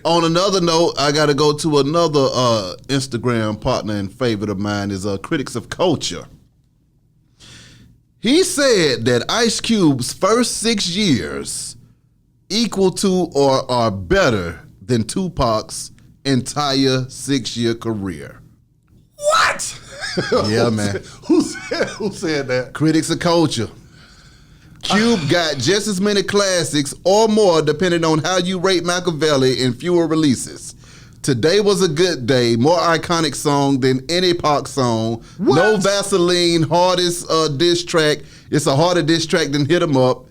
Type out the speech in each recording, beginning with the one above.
On another note, I got to go to another Instagram partner and favorite of mine is Critics of Culture. He said that Ice Cube's first 6 years equal to or are better than Tupac's entire 6-year career. What? Yeah, man. Who said that? Critics of Culture. Cube got just as many classics or more depending on how you rate Machiavelli in fewer releases. Today Was a Good Day, more iconic song than any Pac song. What? No Vaseline, hardest diss track. It's a harder diss track than Hit 'Em Up.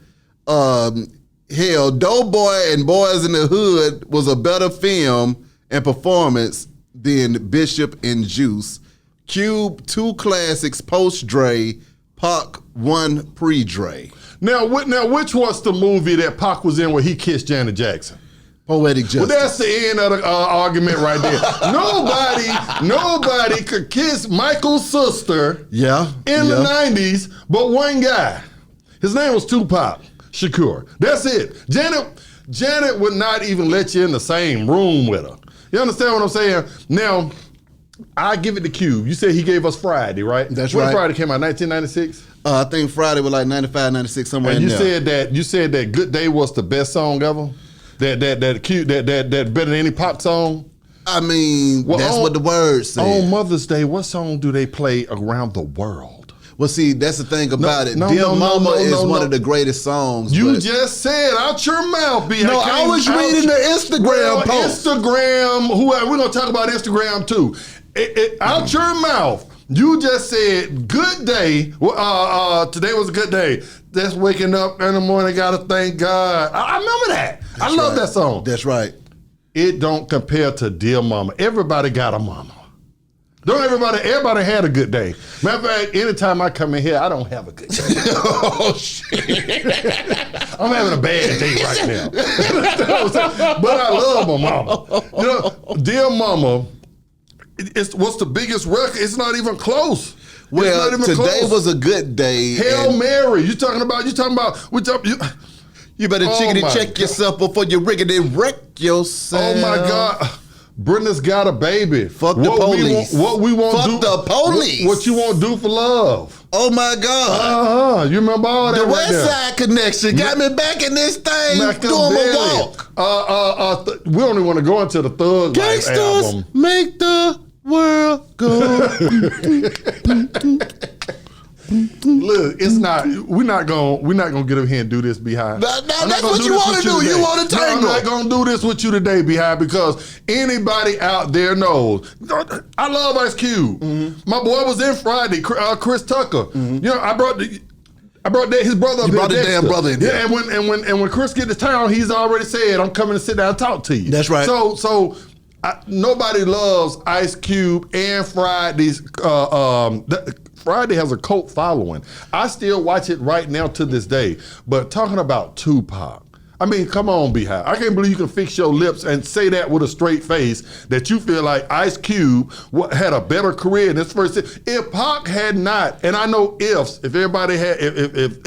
Hell, Doughboy and Boys in the Hood was a better film and performance than Bishop and Juice. Cube, 2 classics post-Dre. Pac, 1 pre-Dre. Now, which was the movie that Pac was in where he kissed Janet Jackson? Poetic Justice. Well, that's the end of the argument right there. Nobody could kiss Michael's sister in the 90s but one guy. His name was Tupac Shakur. That's it. Janet would not even let you in the same room with her. You understand what I'm saying? Now, I give it to Cube. You said he gave us Friday, right? That's when right. Friday came out, 1996? I think Friday was like 95, 96, somewhere And in you there. said that Good Day was the best song ever? That better than any Pop song? I mean, that's what the words say. On Mother's Day, what song do they play around the world? Well, see, that's the thing about it. Dear Mama is one of the greatest songs. You just said out your mouth, B. No, I was reading the Instagram post. Instagram, we're going to talk about Instagram too. Out your mouth, you just said, good day. Today was a good day. That's waking up in the morning, gotta thank God. I remember that. I love that song. That's right. It don't compare to Dear Mama. Everybody got a mama. Everybody had a good day. Matter of fact, anytime I come in here, I don't have a good day. Oh, shit. I'm having a bad day right now. But I love my mama. You know, Dear Mama, what's the biggest record? It's not even close. Well, today was a good day. Hail Mary. You better chickity check yourself before you riggedy wreck yourself. Oh my God. Brenda's got a baby. Fuck the police. What we want to do. Fuck the police. What you want to do for love. Oh my God. You remember all that? The West Side Connection got me back in this thing doing my walk. We don't even want to go into the Thug Life album. Gangsters make the world go. Look, we're not gonna get up here and do this behind. That's what you want to do. You want to tangle. I'm not gonna do this with you today, behind, because anybody out there knows. I love Ice Cube. Mm-hmm. My boy was in Friday, Chris Tucker. Mm-hmm. You know, I brought his brother up. You brought his damn brother in there. Yeah, and when Chris get to town, he's already said, I'm coming to sit down and talk to you. That's right. So nobody loves Ice Cube and Friday's. Friday has a cult following. I still watch it right now to this day. But talking about Tupac, I mean, come on, Beehive. I can't believe you can fix your lips and say that with a straight face, that you feel like Ice Cube had a better career in his first. If Pac had not, and I know if everybody had, if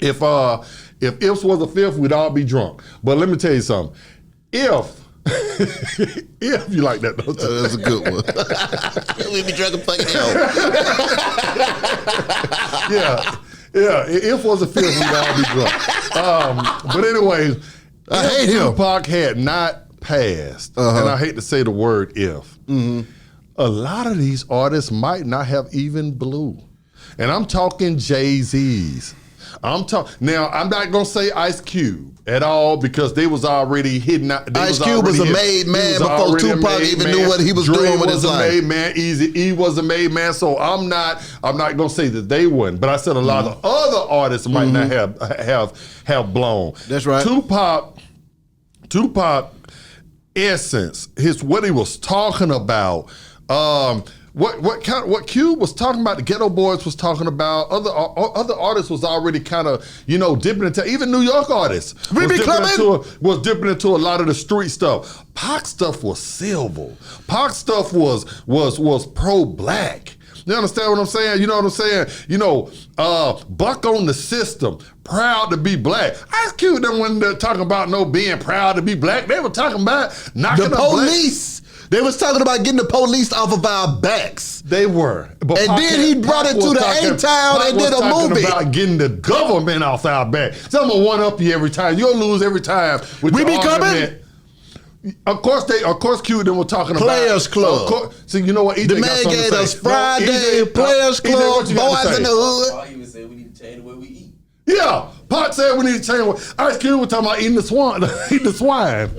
ifs was a fifth, we'd all be drunk. But let me tell you something. If you like that, don't you? That's a good one. We be drinking fucking hell. Yeah. If was a fifth, we'd all be drunk. But anyways, I hate him. Tupac had not passed, and I hate to say the word if. Mm-hmm. A lot of these artists might not have even blew, and I'm talking Jay-Z's. Now, I'm not gonna say Ice Cube at all, because they was already hidden out. Ice Cube was a made man before Tupac even knew what he was doing with his life. Dre was a made man. Easy-E was a made man. So I'm not gonna say that they wouldn't, but I said a lot of other artists might not have blown. That's right. Tupac essence, what he was talking about. What Cube was talking about, the Ghetto Boys was talking about, other artists was already kind of, dipping into, even New York artists was dipping into a lot of the street stuff. Pac stuff was civil. Pac stuff was pro-black. You understand what I'm saying? You know what I'm saying? You know, buck on the system, proud to be black. Ice Cube didn't want talking about no being proud to be black. They were talking about knocking the police. They was talking about getting the police off of our backs. They were. But and then he brought it to the A-Town and did a movie. About getting the government off our back. So I'm going to one-up you every time. You'll lose every time. With we be coming? Of course, Q then were talking Players about Club. Course, see, you know what? EJ the man gave us Friday, Players Club, Boys in the Hood. Pac even said we need to change the way we eat. Yeah, Pac said we need to change. Ice Cube was talking about eating the swine. Eating the swine.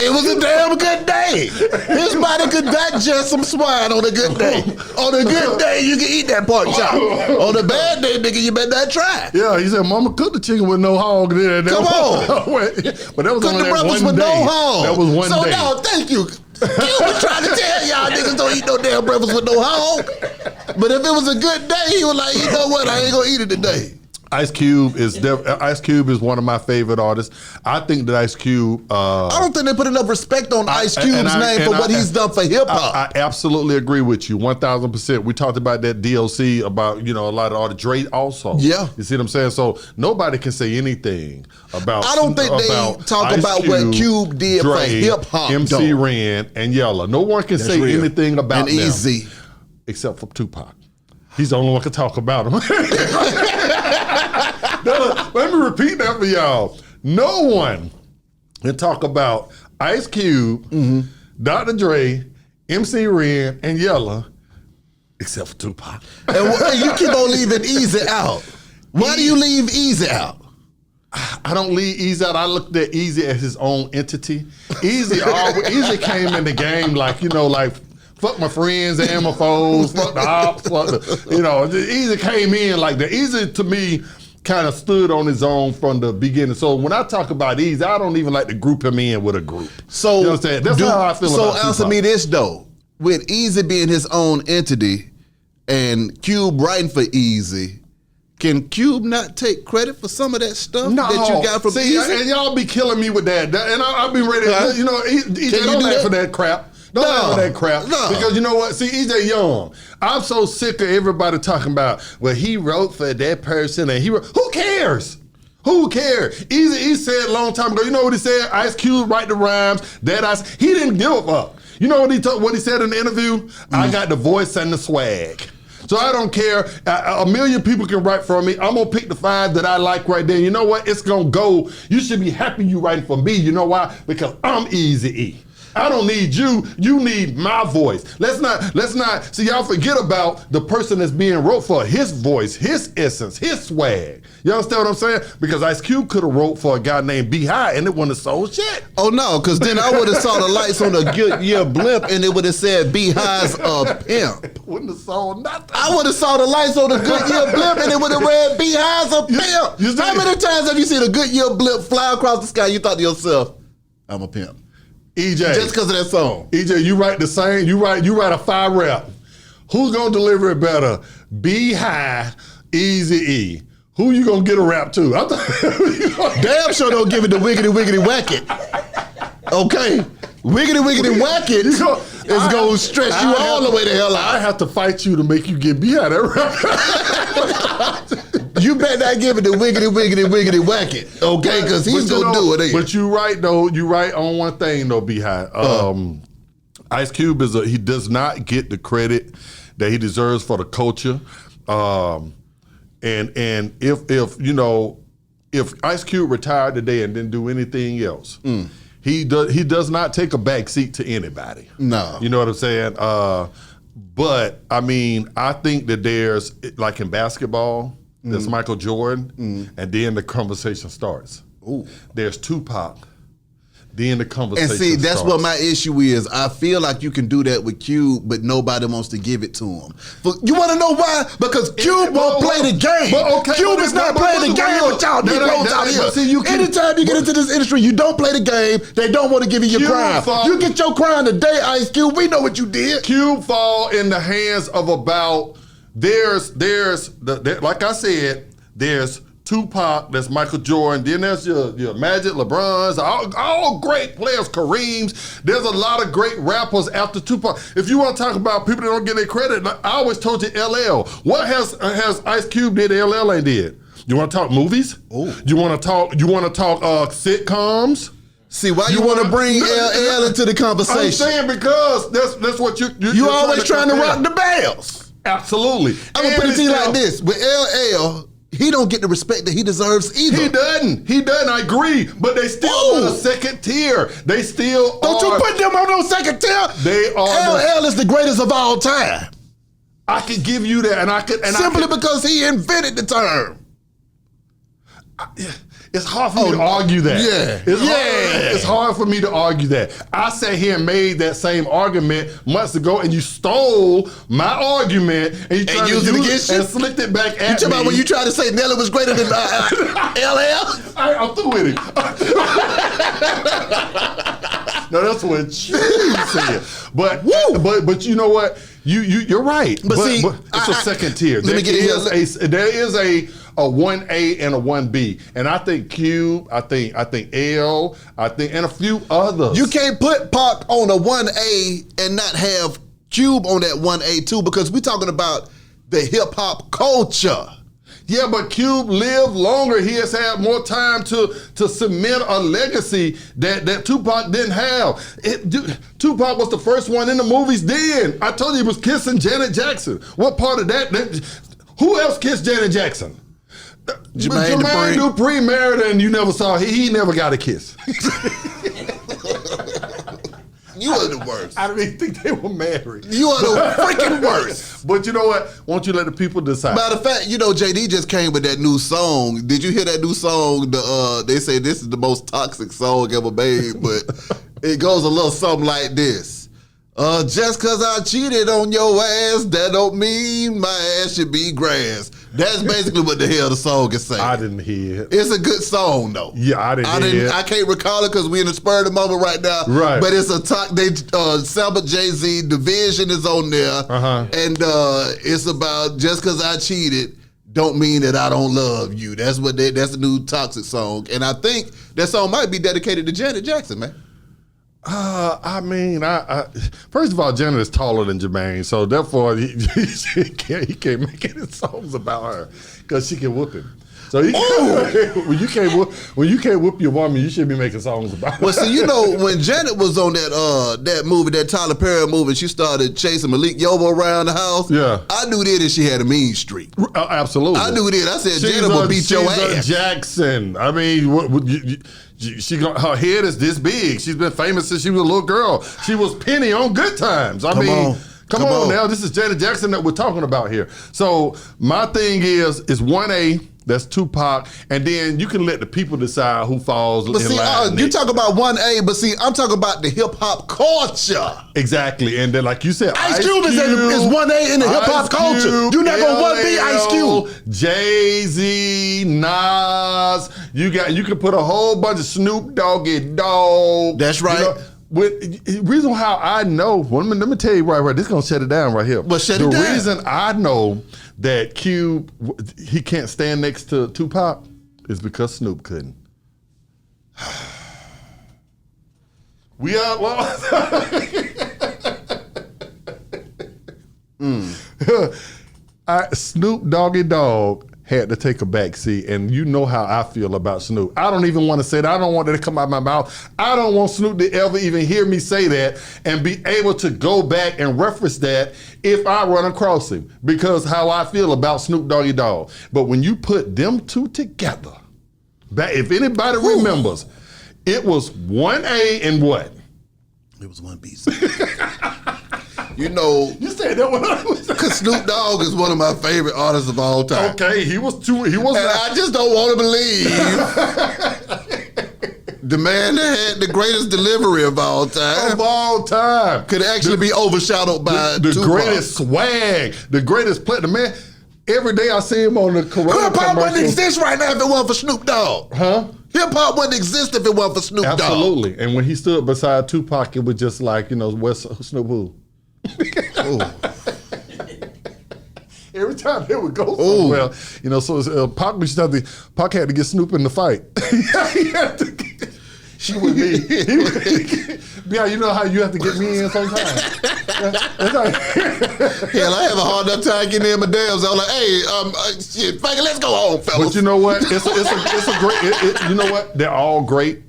It was a damn good day. His body could digest some swine on a good day. On a good day, you can eat that pork chop. On a bad day, nigga, you better not try. Yeah, he said, "Mama cooked the chicken with no hog." There, come on, but that was cook only the breakfast with day. no hog. That was one so day. So no, thank you. You was trying to tell y'all niggas don't eat no damn breakfast with no hog. But if it was a good day, he was like, you know what, I ain't gonna eat it today. Ice Cube is one of my favorite artists. I think that Ice Cube. I don't think they put enough respect on Ice Cube's name for what he's done for hip hop. I absolutely agree with you, 1,000%. We talked about that DLC about a lot of all the Dre also. Yeah, you see what I'm saying. So nobody can say anything about. I don't think they talk Ice about what Cube did Dre, for hip hop. MC Ren and Yella. No one can say real. anything about and them Easy, except for Tupac. He's the only one can talk about him. Let me repeat that for y'all. No one can talk about Ice Cube, Dr. Dre, MC Ren, and Yella, except for Tupac. And you keep on leaving Easy out. Why do you leave Easy out? I don't leave Easy out. I looked at Easy as his own entity. Easy came in the game like, fuck my friends and my foes, fuck the ops, Easy came in like that. Easy to me kind of stood on his own from the beginning. So when I talk about Easy, I don't even like to group him in with a group. So you know what I'm saying? That's how I feel about So answer me this though. With Easy being his own entity and Cube writing for Easy, can Cube not take credit for some of that stuff that you got from Easy? And y'all be killing me with that. And I've been ready, EJ don't laugh for that crap. Don't laugh at that crap. No. Because you know what? See, EJ Young, I'm so sick of everybody talking about, well, he wrote for that person and he wrote. Who cares? Who cares? He said a long time ago, you know what he said? Ice Cube write the rhymes, he didn't give a fuck. You know what he said in the interview? I got the voice and the swag. So I don't care. A million people can write for me. I'm going to pick the 5 that I like right there. You know what? It's going to go. You should be happy you writing for me. You know why? Because I'm Eazy-E. I don't need you. You need my voice. Let's not see, y'all forget about the person that's being wrote for, his voice, his essence, his swag. You understand what I'm saying? Because Ice Cube could have wrote for a guy named B-High and it wouldn't have sold shit. Oh no, because then I would have saw the lights on the Goodyear blimp and it would have said B-High's a pimp. Wouldn't have sold nothing. I would have saw the lights on the Goodyear blimp and it would have read B-High's a pimp. How many times have you seen a Goodyear blimp fly across the sky? You thought to yourself, I'm a pimp. EJ, just because of that song. EJ, you write the same. You write a 5 rap. Who's gonna deliver it better? B-High, Eazy-E. Who you gonna get a rap to? Damn sure don't give it to Wiggity Wiggity Whack It. Okay, Wiggity Wiggity Whack It is gonna stress you all the way the hell out. I have to fight you to make you get behind that rap. You better not give it to Wiggity Wiggity Wiggity Whack It, okay? Because he's gonna do it. But you right though. You right on one thing though, Beehive. Ice Cube he does not get the credit that he deserves for the culture. And if Ice Cube retired today and didn't do anything else, he does not take a back seat to anybody. No, you know what I'm saying. But I mean, I think that there's like in basketball. There's Michael Jordan, and then the conversation starts. Ooh. There's Tupac, then the conversation starts. And see, that's what my issue is. I feel like you can do that with Cube, but nobody wants to give it to him. You want to know why? Because Cube won't play the game. Cube is not playing the game with y'all Negroes out here. Anytime you get into this industry, you don't play the game, they don't want to give you your crime. You get your crime today, Ice Cube. We know what you did. Cube fall in the hands of about... There's like I said, there's Tupac, that's Michael Jordan. Then there's your Magic, LeBrons, all great players, Kareem's. There's a lot of great rappers after Tupac. If you want to talk about people that don't get their credit, I always told you LL. What has Ice Cube did that LL ain't did? You want to talk movies? Oh. You want to talk sitcoms? See, why you want to bring LL into the conversation? I'm saying because that's what you always trying to rock the bells. Absolutely. I'm gonna put it to you like this: with LL, he don't get the respect that he deserves either. He doesn't. I agree, but they still on a second tier. They still don't you put them on no second tier? They are. LL is the greatest of all time. I could give you that, and I could simply because he invented the term. It's hard for me to argue that. It's hard for me to argue that. I sat here and made that same argument months ago, and you stole my argument and you tried to use it against you and slipped it back at me. You talking about when you tried to say Nelly was greater than LL? I'm through with it. No, that's what you said. But you know what? You're right. But it's a second tier. There is a 1A and a 1B, and I think Cube, I think L, and a few others. You can't put Pac on a 1A and not have Cube on that 1A too, because we're talking about the hip hop culture. Yeah, but Cube lived longer. He has had more time to cement a legacy that Tupac didn't have. Tupac was the first one in the movies then. I told you he was kissing Janet Jackson. What part of that who else kissed Janet Jackson? Jermaine Dupri married and you never saw, he never got a kiss. You are the worst. I didn't even think they were married. You are the freaking worst. But you know what? Won't you let the people decide? Matter of fact, JD just came with that new song. Did you hear that new song? They say this is the most toxic song ever made, but it goes a little something like this. Just cause I cheated on your ass, that don't mean my ass should be grass. That's basically what the hell the song is saying. I didn't hear it. It's a good song though. Yeah, I didn't hear it. I can't recall it because we're in the spur of the moment right now. Right. But it's a talk. They sampled Jay-Z. Division is on there, and it's about just cause I cheated don't mean that I don't love you. That's the new toxic song, and I think that song might be dedicated to Janet Jackson, man. First of all, Janet is taller than Jermaine, so therefore he can't make any songs about her because she can whoop him. So when you can't whoop your woman, you shouldn't be making songs about her. Well, see, when Janet was on that movie, that Tyler Perry movie, she started chasing Malik Yoba around the house. Yeah, I knew then that she had a mean streak. Absolutely, I knew then. I said Janet will beat your ass. Jackson. I mean, her head is this big. She's been famous since she was a little girl. She was Penny on Good Times. Come on now. This is Janet Jackson that we're talking about here. So my thing is 1A. That's Tupac, and then you can let the people decide who falls in line. You talk about 1A, but see, I'm talking about the hip hop culture. Exactly, and then like you said, Ice Cube is 1A in the hip hop culture. You're not gonna 1B Ice Cube. Jay-Z, Nas. You can put a whole bunch of Snoop Dogg. That's right. The reason how I know, let me tell you right, this is gonna shut it down right here. Well, shut it down. The reason I know that Cube, he can't stand next to Tupac is because Snoop couldn't. We outlaws. Snoop Doggy Dogg had to take a back seat, and you know how I feel about Snoop. I don't even want to say that. I don't want that to come out of my mouth. I don't want Snoop to ever even hear me say that and be able to go back and reference that if I run across him, because how I feel about Snoop Doggy Dogg. But when you put them two together, if anybody remembers, it was 1A and what? It was 1B. You said that one. Because Snoop Dogg is one of my favorite artists of all time. Okay, he was. I just don't want to believe the man that had the greatest delivery of all time. Could actually be overshadowed by the Tupac. Greatest swag, the greatest play. The man. Every day I see him on the Corona Hip hop wouldn't commercial. exist right now if it wasn't for Snoop Dogg. Hip hop wouldn't exist if it wasn't for Snoop Dogg. Absolutely. And when he stood beside Tupac, it was just like, where's Snoop who? Every time they would go somewhere, you know, so Pac had to get Snoop in the fight. He had to she would be. Yeah, you know how you have to get me in sometimes. Hell, I have a hard enough time getting in my damn zone. Like, hey, shit, fuck it, let's go home, fellas. But you know what? It's a great. You know what? They're all great.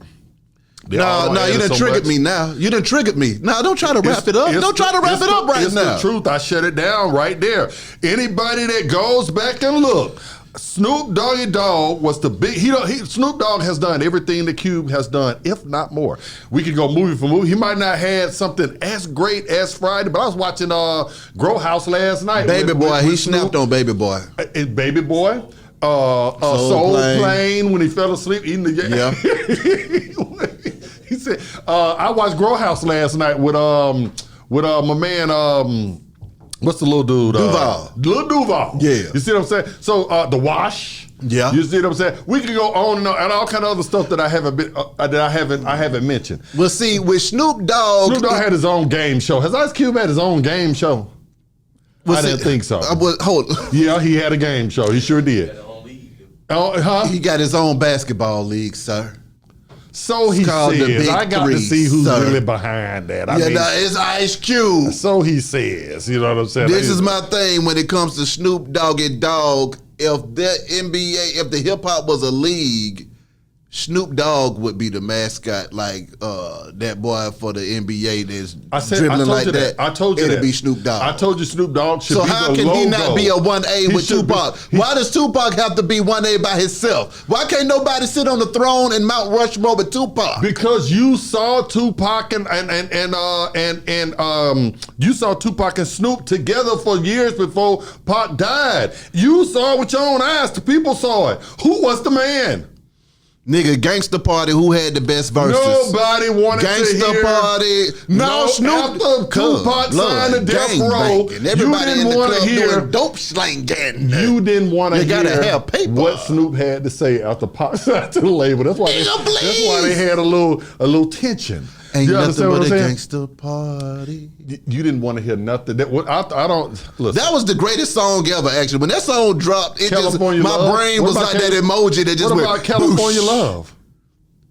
No, you done triggered me now. You done triggered me. No, don't try to wrap it up. Don't try to wrap it up right now. It's the truth. I shut it down right there. Anybody that goes back and look, Snoop Dogg was the big. Snoop Dogg has done everything the Cube has done, if not more. We could go movie for movie. He might not have something as great as Friday, but I was watching Grow House last night. Baby Boy, he snapped on Baby Boy. Baby Boy. Soul Plane when he fell asleep eating the He said, I watched Grow House last night with my man, what's the little dude? Duval. Little Duval. Yeah. You see what I'm saying? So The Wash. Yeah. You see what I'm saying? We can go on and all kind of other stuff that I haven't mentioned. Well, see, with Snoop Dogg had his own game show. Has Ice Cube had his own game show? I didn't think so. Yeah, he had a game show. He sure did. He got his own basketball league, sir. So he says. I got to see who's really behind that. It's Ice Cube. So he says. You know what I'm saying? This is my thing when it comes to Snoop Doggy Dogg. If the NBA, if the hip hop was a league, Snoop Dogg would be the mascot, like that boy for the NBA that's dribbling like that. I told you it'd be Snoop Dogg. I told you Snoop Dogg should be the logo. So how can he not be a 1A with Tupac? Why does Tupac have to be 1A by himself? Why can't nobody sit on the throne in Mount Rushmore with Tupac? Because you saw Tupac and you saw Tupac and Snoop together for years before Pac died. You saw it with your own eyes. The people saw it. Who was the man? Nigga, Gangsta Party, who had the best verses? Nobody wanted to hear. Gangsta Party. No, Snoop. After Tupac signed the death row, everybody you didn't want to hear dope slanging. You didn't want to hear have paper. What Snoop had to say after Pac signed to the label. That's why they had a little tension. Ain't you nothing but a gangster party. You didn't want to hear nothing. I don't listen. That was the greatest song ever. Actually, when that song dropped, California my Love? brain was like that emoji that just What went. about California boosh. Love?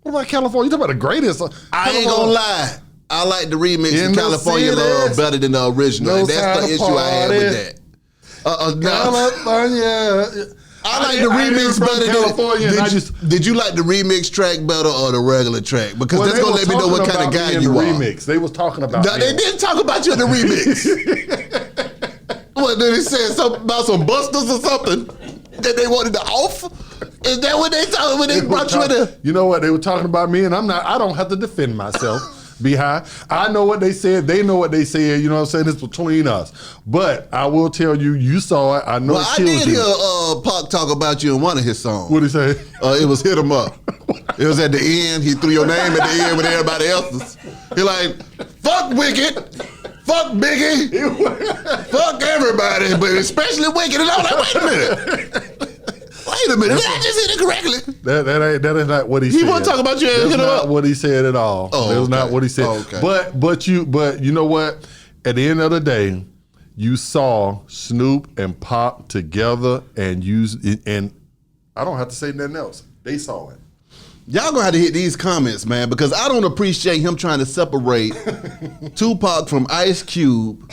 What about California? You talking about the greatest? I ain't gonna lie. I like the remix In of the California Love better than the original. And that's the issue I had with that. California. I like the remix better California. Did you like the remix track better or the regular track? Because that's gonna let me know what kind of guy you are. Remix. They was talking about. No, they didn't talk about you in the remix. What did they say? Something about some busters or something that they wanted to off? Is that what they talking when they brought you in there? You know what? They were talking about me, and I don't have to defend myself. Be high. I know what they said. They know what they said. You know what I'm saying? It's between us. But I will tell you, you saw it. I know it kills you. I did hear Pac talk about you in one of his songs. What'd he say? It was Hit 'Em Up. It was at the end. He threw your name at the end with everybody else's. He like, fuck Wicked. Fuck Biggie. Fuck everybody, but especially Wicked. And I was like, wait a minute. Wait a minute, did I just hit it correctly? That is not what he said. He wasn't talking about you. That's not what he said at all. Oh, that was not what he said. Oh, okay. But you know what? At the end of the day, you saw Snoop and Pac together, and I don't have to say nothing else. They saw it. Y'all gonna have to hit these comments, man, because I don't appreciate him trying to separate Tupac from Ice Cube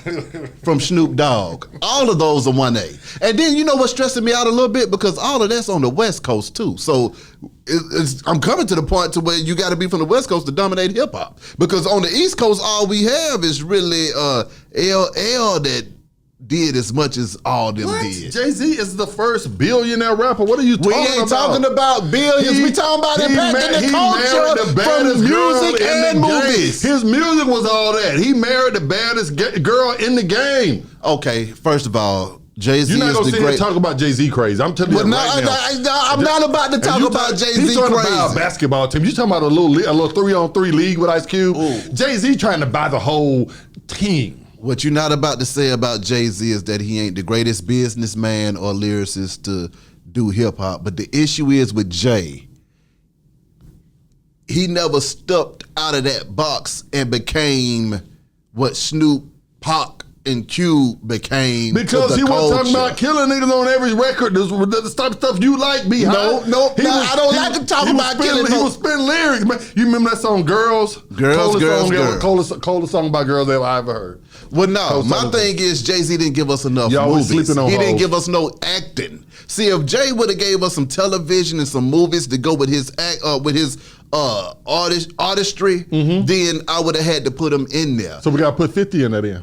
from Snoop Dogg. All of those are 1A. And then you know what's stressing me out a little bit? Because all of that's on the West Coast too. So I'm coming to the point to where you got to be from the West Coast to dominate hip hop. Because on the East Coast, all we have is really LL that did as much as all them did. Jay-Z is the first billionaire rapper. What are you talking about? We ain't talking about billions. We talking about impacting the culture from music and movies. His music was all that. He married the baddest girl in the game. Okay, first of all, Jay-Z You're not is gonna the sit great. here and talk about Jay-Z crazy. I'm telling you right now. I'm not about to talk about Jay-Z He's talking crazy. about a basketball team. You talking about a little 3-on-3 league with Ice Cube? Jay-Z trying to buy the whole team. What you're not about to say about Jay-Z is that he ain't the greatest businessman or lyricist to do hip-hop. But the issue is with Jay, he never stepped out of that box and became what Snoop, Pac, and Cube became Because the he was talking culture. about killing niggas on every record. The type of stuff you like, be No, I don't like him talking about killing. He was spitting lyrics, man. You remember that song, Girls? Girls, Girls. Coldest song by girls that I ever heard. Well, no, my thing is Jay-Z didn't give us enough Y'all was movies. sleeping on He didn't hoes. give us no acting. See, if Jay would have gave us some television and some movies to go with his artistry, then I would have had to put him in there. So we got to put 50 in that in.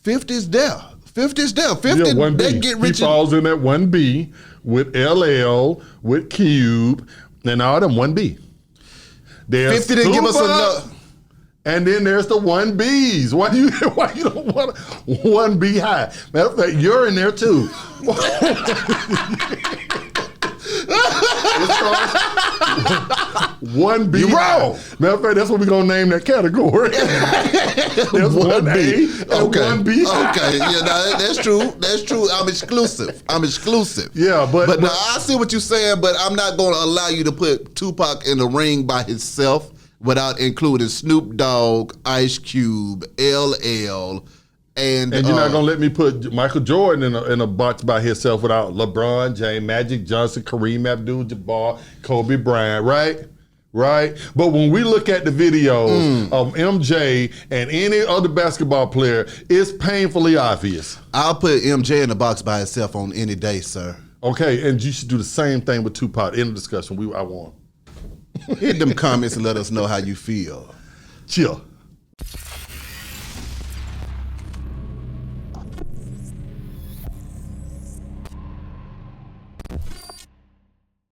50's there. 50's there. 50, Yeah, 1B. they get rich. He falls in that 1B with LL, with Cube, and all them 1B. There's 50 didn't give us Tupac, enough. And then there's the 1Bs. Why you don't want 1B high? Matter of fact, you're in there too. 1B. You wrong. Matter of fact, that's what we're gonna name that category. There's 1A and 1B. Okay, yeah, no, that's true. That's true. I'm exclusive. Yeah, but now I see what you're saying, but I'm not going to allow you to put Tupac in the ring by himself without including Snoop Dogg, Ice Cube, LL, and you're not gonna let me put Michael Jordan in a box by himself without LeBron James, Magic Johnson, Kareem Abdul-Jabbar, Kobe Bryant, right? Right? But when we look at the videos of MJ and any other basketball player, it's painfully obvious. I'll put MJ in the box by himself on any day, sir. Okay, and you should do the same thing with Tupac. In the discussion, I won. Hit them comments and let us know how you feel. Chill.